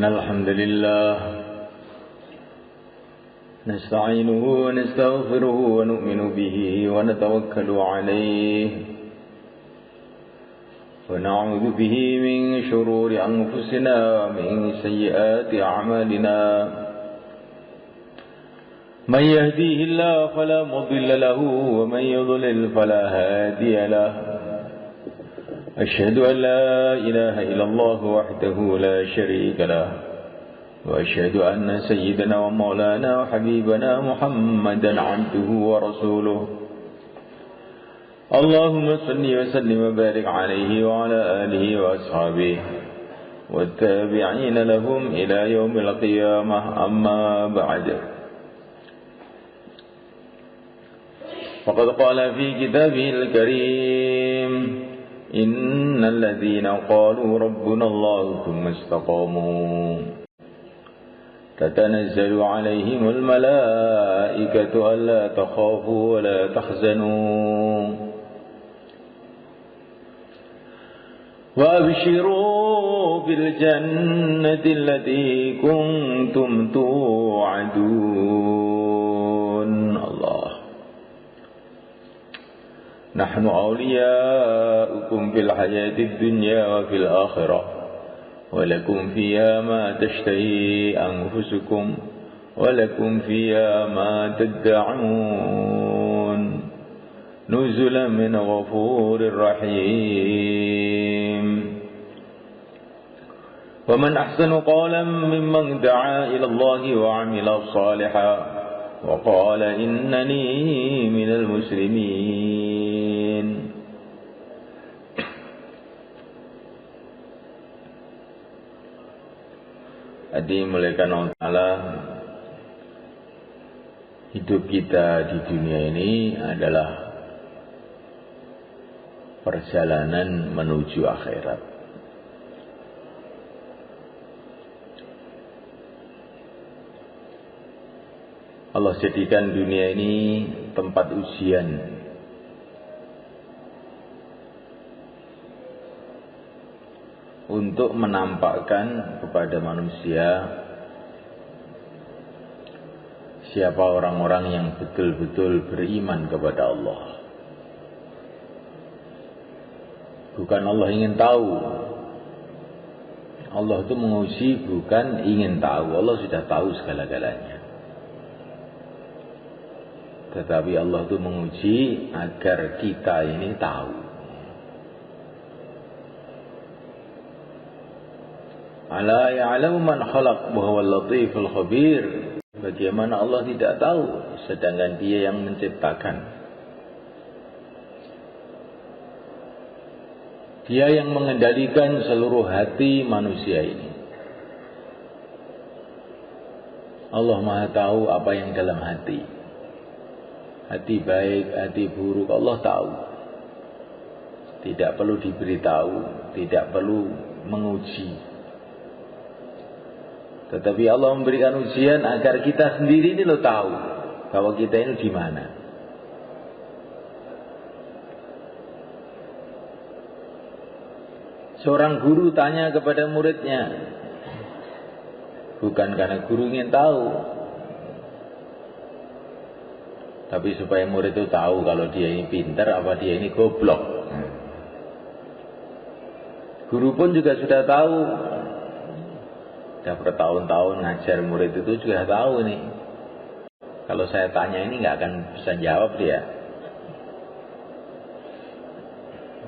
إن الحمد لله نستعينه ونستغفره ونؤمن به ونتوكل عليه ونعوذ به من شرور أنفسنا ومن سيئات أعمالنا من يهديه الله فلا مضل له ومن يضلل فلا هادي له أشهد أن لا إله إلا الله وحده لا شريك له وأشهد أن سيدنا ومولانا وحبيبنا محمدا عبده ورسوله اللهم صل وسلم وبارك عليه وعلى آله وأصحابه والتابعين لهم إلى يوم القيامة أما بعد فقد قال في كتابه الكريم إن الذين قالوا ربنا الله ثم استقاموا تتنزل عليهم الملائكة ألا تخافوا ولا تحزنوا وأبشروا بالجنة التي كنتم توعدون الله نحن أولياؤكم في الحياة الدنيا وفي الآخرة ولكم فيها ما تشتهي أنفسكم ولكم فيها ما تدعون نزلا من غفور رحيم ومن أحسن قولا ممن دعا إلى الله وعمل صالحا وقال إنني من المسلمين. Dimuliakan Allah Ta'ala, hidup kita di dunia ini adalah perjalanan menuju akhirat. Allah jadikan dunia ini tempat ujian untuk menampakkan kepada manusia siapa orang-orang yang betul-betul beriman kepada Allah. Bukan Allah ingin tahu. Allah itu menguji bukan ingin tahu. Allah sudah tahu segala-galanya. Tetapi Allah itu menguji agar kita ini tahu. Ala ya'lamu man khalaq wa huwal latiful khabir. Bagaimana Allah tidak tahu sedangkan Dia yang menciptakan. Dia yang mengendalikan seluruh hati manusia ini. Allah Maha tahu apa yang dalam hati. Hati baik, hati buruk, Allah tahu. Tidak perlu diberitahu, tidak perlu menguji. Tetapi Allah memberikan ujian agar kita sendiri ini tahu bahwa kita ini di mana. Seorang guru tanya kepada muridnya, bukan karena guru ingin tahu, tapi supaya murid itu tahu kalau dia ini pintar apa dia ini goblok. Guru pun juga sudah tahu. Sudah bertahun-tahun ngajar murid itu juga tahu nih. Kalau saya tanya ini nggak akan bisa jawab dia.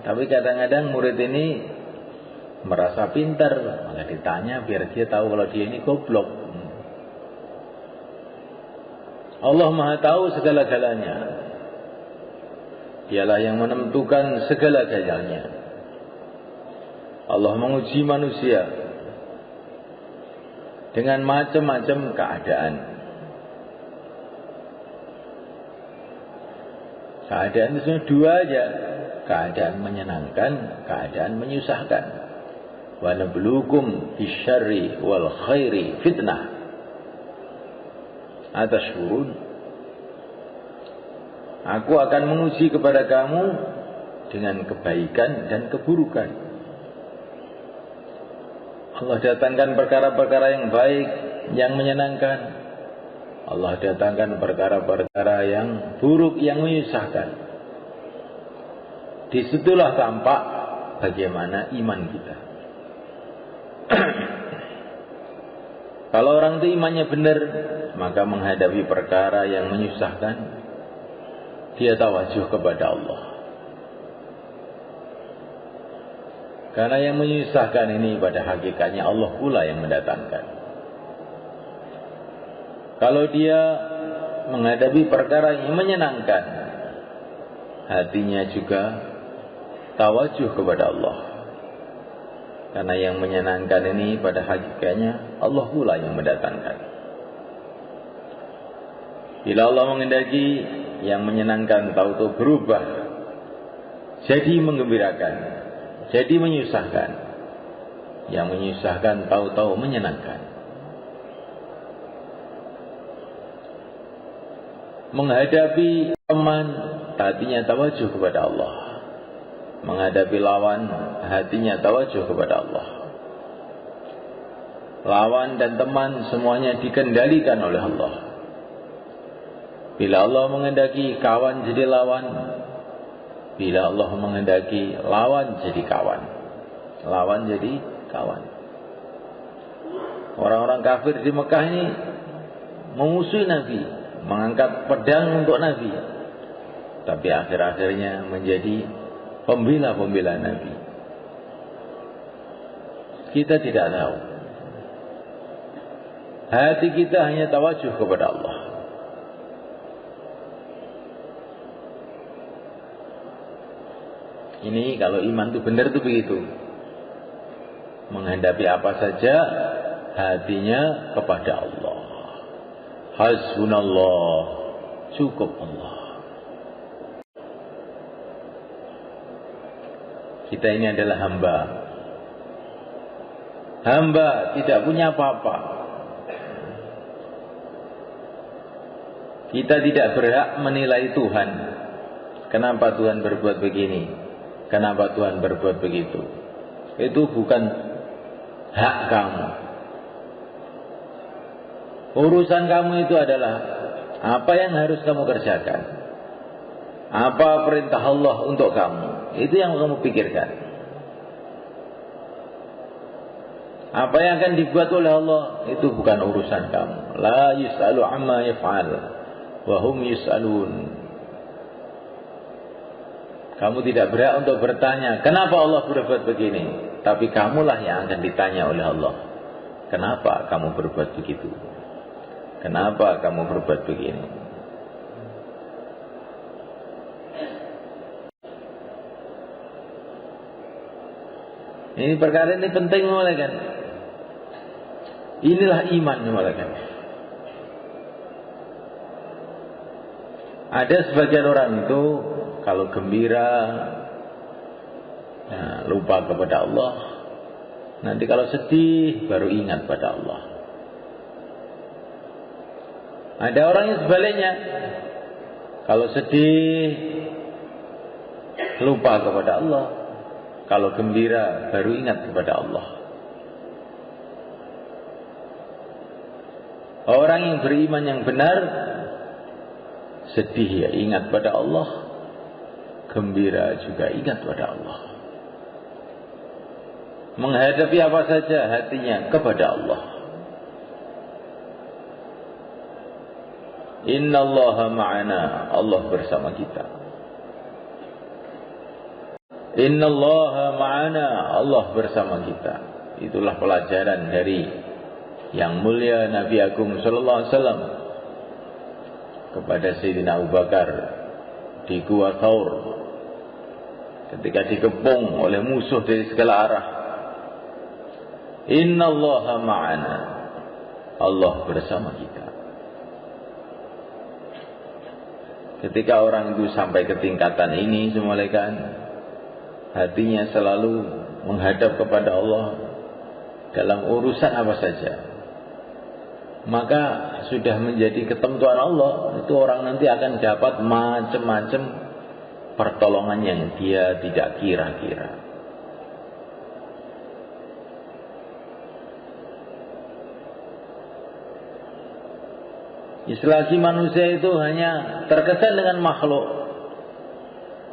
Tapi kadang-kadang murid ini merasa pintar, maka ditanya biar dia tahu kalau dia ini goblok. Allah Maha tahu segala-galanya. Dialah yang menentukan segala-galanya. Allah menguji manusia dengan macam-macam keadaan. Keadaan itu dua aja, keadaan menyenangkan, keadaan menyusahkan. Wa nabluukum bisyarri wal khairi fitnah. Atashkurun. Aku akan menguji kepada kamu dengan kebaikan dan keburukan. Allah datangkan perkara-perkara yang baik, yang menyenangkan. Allah datangkan perkara-perkara yang buruk, yang menyusahkan. Disitulah tampak bagaimana iman kita. Kalau orang itu imannya benar, maka menghadapi perkara yang menyusahkan, dia tawajuh kepada Allah. Karena yang menyusahkan ini pada hakikatnya Allah pula yang mendatangkan. Kalau dia menghadapi perkara yang menyenangkan, hatinya juga tawajuh kepada Allah. Karena yang menyenangkan ini pada hakikatnya Allah pula yang mendatangkan. Bila Allah menghendaki, yang menyenangkan tahu-tahu berubah jadi menggembirakan, jadi menyusahkan. Yang menyusahkan tahu-tahu menyenangkan. Menghadapi teman, hatinya tawajuh kepada Allah. Menghadapi lawan, hatinya tawajuh kepada Allah. Lawan dan teman semuanya dikendalikan oleh Allah. Bila Allah menghendaki kawan jadi lawan, bila Allah menghendaki lawan jadi kawan, lawan jadi kawan. Orang-orang kafir di Mekah ini memusuhi Nabi, mengangkat pedang untuk Nabi, tapi akhir-akhirnya menjadi pembela-pembela Nabi. Kita tidak tahu. Hati kita hanya tawajuh kepada Allah. Ini kalau iman itu benar itu begitu. Menghadapi apa saja hatinya kepada Allah. Hasbunallah, cukup Allah. Kita ini adalah hamba. Hamba tidak punya apa-apa. Kita tidak berhak menilai Tuhan. Kenapa Tuhan berbuat begini? Kenapa Tuhan berbuat begitu? Itu bukan hak kamu. Urusan kamu itu adalah apa yang harus kamu kerjakan. Apa perintah Allah untuk kamu. Itu yang kamu pikirkan. Apa yang akan dibuat oleh Allah, itu bukan urusan kamu. La yus'alu amma yaf'al wa hum yus'alun. Kamu tidak berhak untuk bertanya, kenapa Allah berbuat begini? Tapi kamulah yang akan ditanya oleh Allah. Kenapa kamu berbuat begitu? Kenapa kamu berbuat begini? Ini perkara ini penting, kan? Inilah iman, kan? Ada sebagian orang itu kalau gembira, lupa kepada Allah. Nanti kalau sedih, baru ingat pada Allah. Ada orang yang sebaliknya, kalau sedih, lupa kepada Allah. Kalau gembira, baru ingat kepada Allah. Orang yang beriman yang benar, sedih ya ingat pada Allah, gembira juga ingat pada Allah. Menghadapi apa saja hatinya kepada Allah. Innallaha ma'ana, Allah bersama kita. Innallaha ma'ana, Allah bersama kita. Itulah pelajaran dari yang mulia Nabi Agung sallallahu alaihi wasallam kepada Sayyidina Abu Bakar di Gua Thaur ketika dikepung oleh musuh dari segala arah. Innallaha ma'ana, Allah bersama kita. Ketika orang itu sampai ke tingkatan ini, semalekan hatinya selalu menghadap kepada Allah dalam urusan apa saja, maka sudah menjadi ketentuan Allah. Itu orang nanti akan dapat macam-macam pertolongan yang dia tidak kira-kira. Selagi manusia itu hanya terkesan dengan makhluk,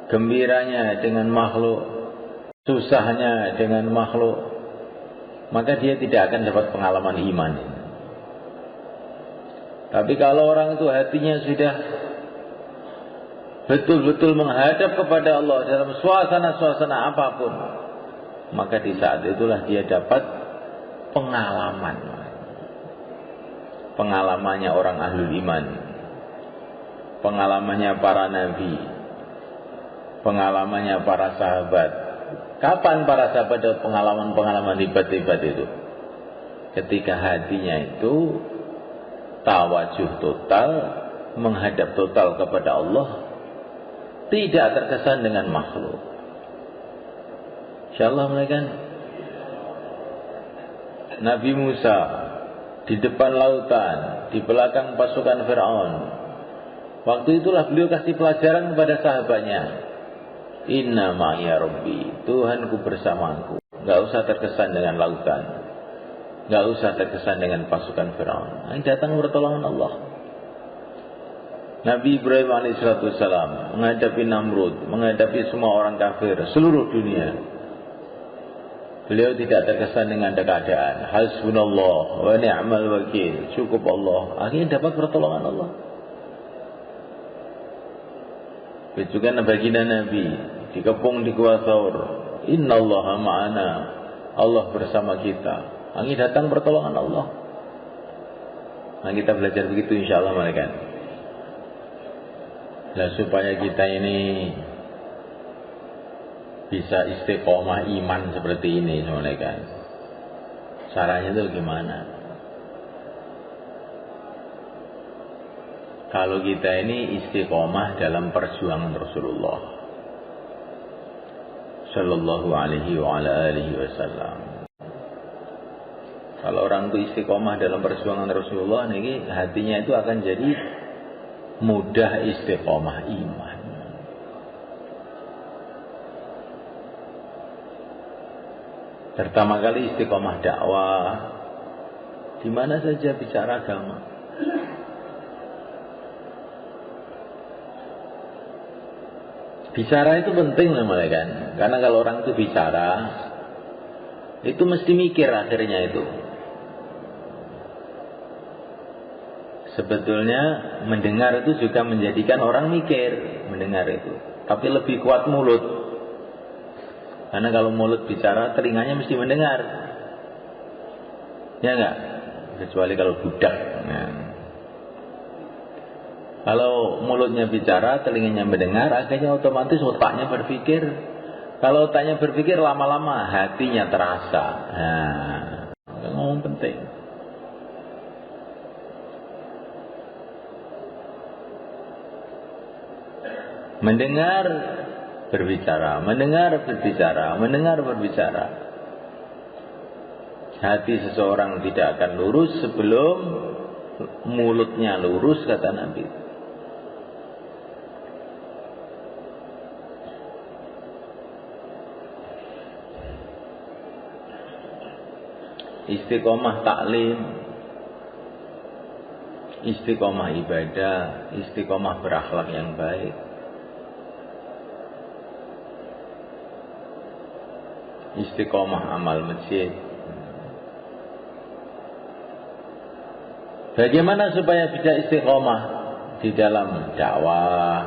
gembiranya dengan makhluk, susahnya dengan makhluk, maka dia tidak akan dapat pengalaman iman. Tapi kalau orang itu hatinya sudah betul-betul menghadap kepada Allah dalam suasana-suasana apapun, maka di saat itulah dia dapat pengalaman. Pengalamannya orang ahlul iman, pengalamannya para nabi, pengalamannya para sahabat. Kapan para sahabat dapat pengalaman-pengalaman hebat-hebat itu? Ketika hatinya itu tawajuh total, menghadap total kepada Allah, tidak terkesan dengan makhluk. Insyaallah mereka Nabi Musa di depan lautan, di belakang pasukan Fir'aun. Waktu itulah beliau kasih pelajaran kepada sahabatnya. Inna ma'iya Rabbi, Tuhanku bersamaku. Gak usah terkesan dengan lautan, gak usah terkesan dengan pasukan Fir'aun. Ini datang pertolongan Allah. Nabi Ibrahim alaihissalam menghadapi Namrud, menghadapi semua orang kafir seluruh dunia. Beliau tidak terkesan dengan keadaan. Hasbunallah wa ni'mal wakil. Cukup Allah. Akhirnya dapat pertolongan Allah. Juga baginda Nabi dikepung di Gua Thaur. Innallaha ma'ana. Allah bersama kita. Akhirnya datang pertolongan Allah. Nah, kita belajar begitu insyaallah mereka. Nah, supaya kita ini bisa istiqomah iman seperti ini semuanya kan. Caranya itu gimana? Kalau kita ini istiqomah dalam perjuangan Rasulullah Sallallahu alaihi wa ala alihi wasallam. Kalau orang itu istiqomah dalam perjuangan Rasulullah, ini hatinya itu akan jadi mudah istiqomah iman. Pertama kali istiqomah dakwah, di mana saja bicara agama. Bicara itu penting namanya kan, karena kalau orang itu bicara, itu mesti mikir akhirnya itu. Sebetulnya mendengar itu juga menjadikan orang mikir, mendengar itu. Tapi lebih kuat mulut. Karena kalau mulut bicara, telinganya mesti mendengar. Ya enggak? Kecuali kalau budak. Nah. Kalau mulutnya bicara, telinganya mendengar, akhirnya otomatis otaknya berpikir. Kalau otaknya berpikir, lama-lama hatinya terasa. Nah, ngomong penting. Mendengar, berbicara, mendengar, berbicara, mendengar, berbicara. Hati seseorang tidak akan lurus sebelum mulutnya lurus, kata Nabi. Istiqomah taklim, istiqomah ibadah, istiqomah berakhlak yang baik. Istiqomah amal masjid. Bagaimana supaya bisa istiqomah di dalam dakwah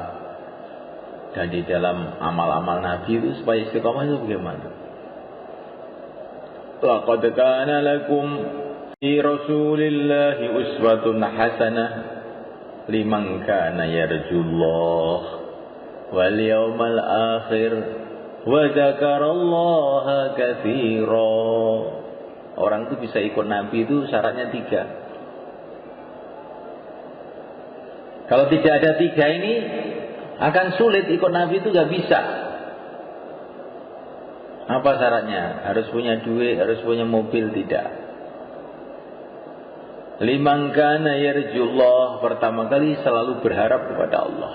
dan di dalam amal-amal Nabi itu, supaya istiqomah itu bagaimana? Laqad kana lakum fi Rasulillahi uswatun hasanah liman kana yarjullah wal yawmal akhir wa dzakarallaha katsira. Orang itu bisa ikut Nabi itu syaratnya 3. Kalau tidak ada 3 ini, akan sulit ikut Nabi itu, gak bisa. Apa syaratnya? Harus punya duit, harus punya mobil? Tidak. Liman kana yarjullah, pertama kali selalu berharap kepada Allah.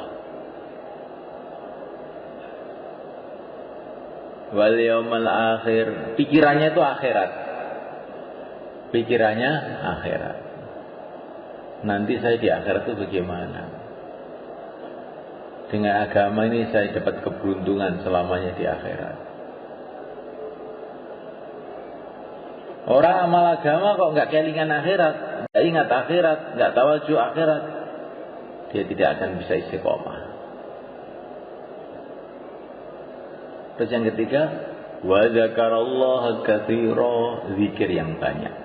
Wal yaumal akhir, pikirannya itu akhirat. Pikirannya akhirat. nanti saya di akhirat itu bagaimana? Dengan agama ini saya dapat keberuntungan selamanya di akhirat. Orang amal agama kok nggak kelingan akhirat, nggak ingat akhirat, nggak tawajuh akhirat, dia tidak akan bisa istiqomah. Terus yang ketiga, wa dzakarallaha katsira, zikir yang banyak.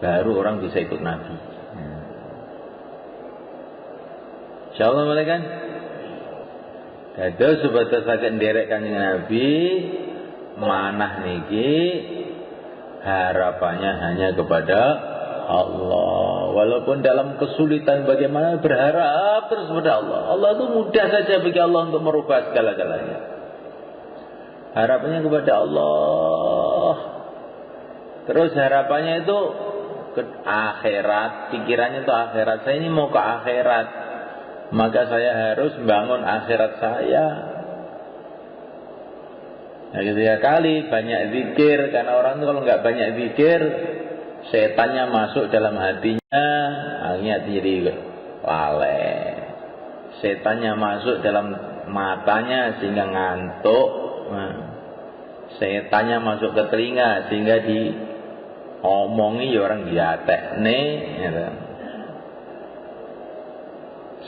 Baru orang bisa ikut Nabi. Insyaallah boleh kan? Dados sebatas saged nderek Kanjeng Nabi, manah niki harapannya hanya kepada Allah. Walaupun dalam kesulitan bagaimana berharap terus kepada Allah. Allah itu mudah saja bagi Allah untuk merubah segala-galanya. Harapannya kepada Allah. Terus harapannya itu ke akhirat, pikirannya itu akhirat. Saya ini mau ke akhirat, maka saya harus bangun akhirat saya. Nah, ketiga kali banyak zikir, karena orang itu kalau nggak banyak zikir, setannya masuk dalam hatinya, akhirnya jadi lalai. Setannya masuk dalam matanya sehingga ngantuk. Nah, setannya masuk ke telinga sehingga diomongi orang diatekne. Gitu.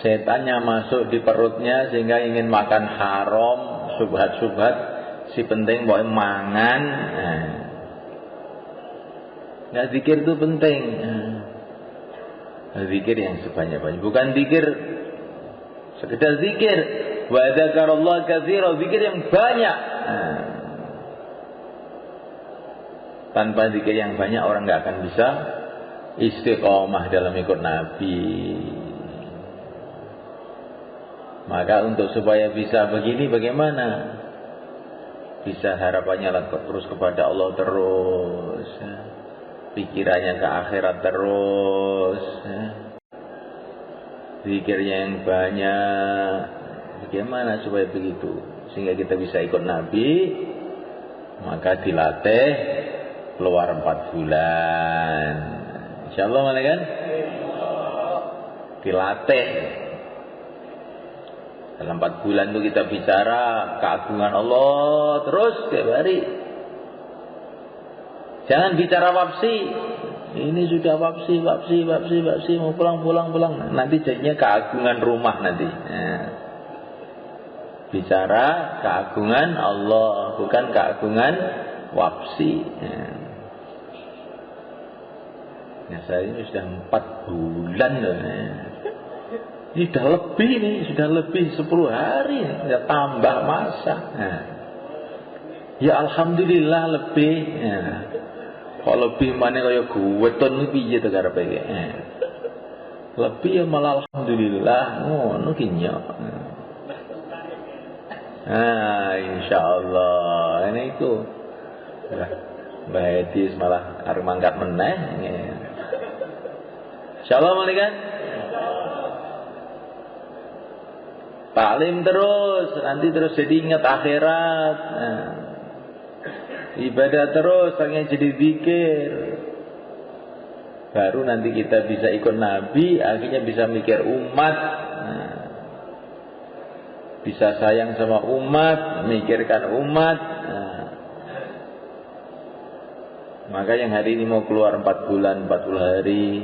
Setannya masuk di perutnya sehingga ingin makan haram, subhat-subhat. Si penting boleh mangan. Nah, zikir itu penting. Zikir yang sebanyak-banyak. Bukan zikir sekedar zikir. Wa dzakarallaha katsira, zikir yang banyak. Tanpa zikir yang banyak orang nggak akan bisa istiqomah dalam ikut Nabi. Maka untuk supaya bisa begini bagaimana? Bisa harapannya terus kepada Allah terus, pikirannya ke akhirat terus, zikirnya yang banyak. Bagaimana supaya begitu? Sehingga kita bisa ikut Nabi. Maka dilatih keluar 4 bulan. Insyaallah malah kan? Dilatih. Dalam 4 bulan itu kita bicara keagungan Allah terus tiap hari. Jangan bicara wapsi. Ini sudah wapsi mau pulang. Nanti jadinya keagungan rumah nanti. Bicara keagungan Allah, bukan keagungan wapsi. Nah, saya ini sudah 4 bulan loh. Ini sudah lebih 10 hari, sudah tambah masa. Ya alhamdulillah lebih. Kalau lebih mana kaya guweton piye to karepe iki. Lebih ya malah alhamdulillah ngono ki nyok. Insyaallah ini itu. Mbah Edis malah arep mangkat meneh. Insyaallah malikan. Taklim terus, nanti terus jadi ingat akhirat. Ibadah terus, akhirnya jadi zikir. Baru nanti kita bisa ikut Nabi, akhirnya bisa mikir umat. Bisa sayang sama umat, mikirkan umat. Maka yang hari ini mau keluar 4 bulan, 40 hari,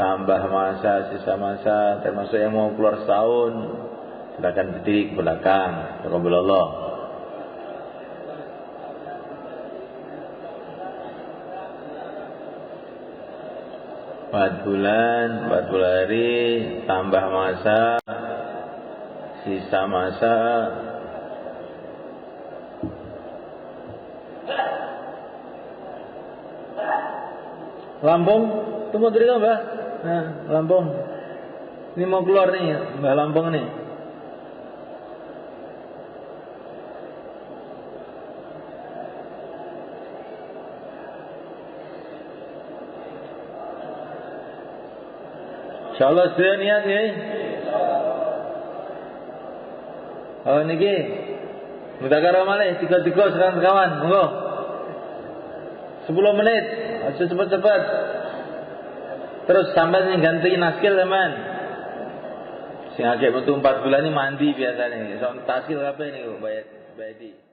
tambah masa, sisa masa, termasuk yang mau keluar setahun. Silakan berdiri ke belakang. Alhamdulillah. Empat bulan, 40 hari, tambah masa, sisa masa. Lampung, tunggu diri Mbak. Nah, Lampung. Ini mau keluar nih, Mbak Lampung nih. Insyaallah sedaya niat nggih. Oh niki. Mudakara malih 3-3 serang kawan, monggo. 10 menit, aja cepat-cepat. Terus sampai sing ganti naskil teman. Sing agek metu 4 bulan ini mandi biasanya. Soal taskil apa ini bayar di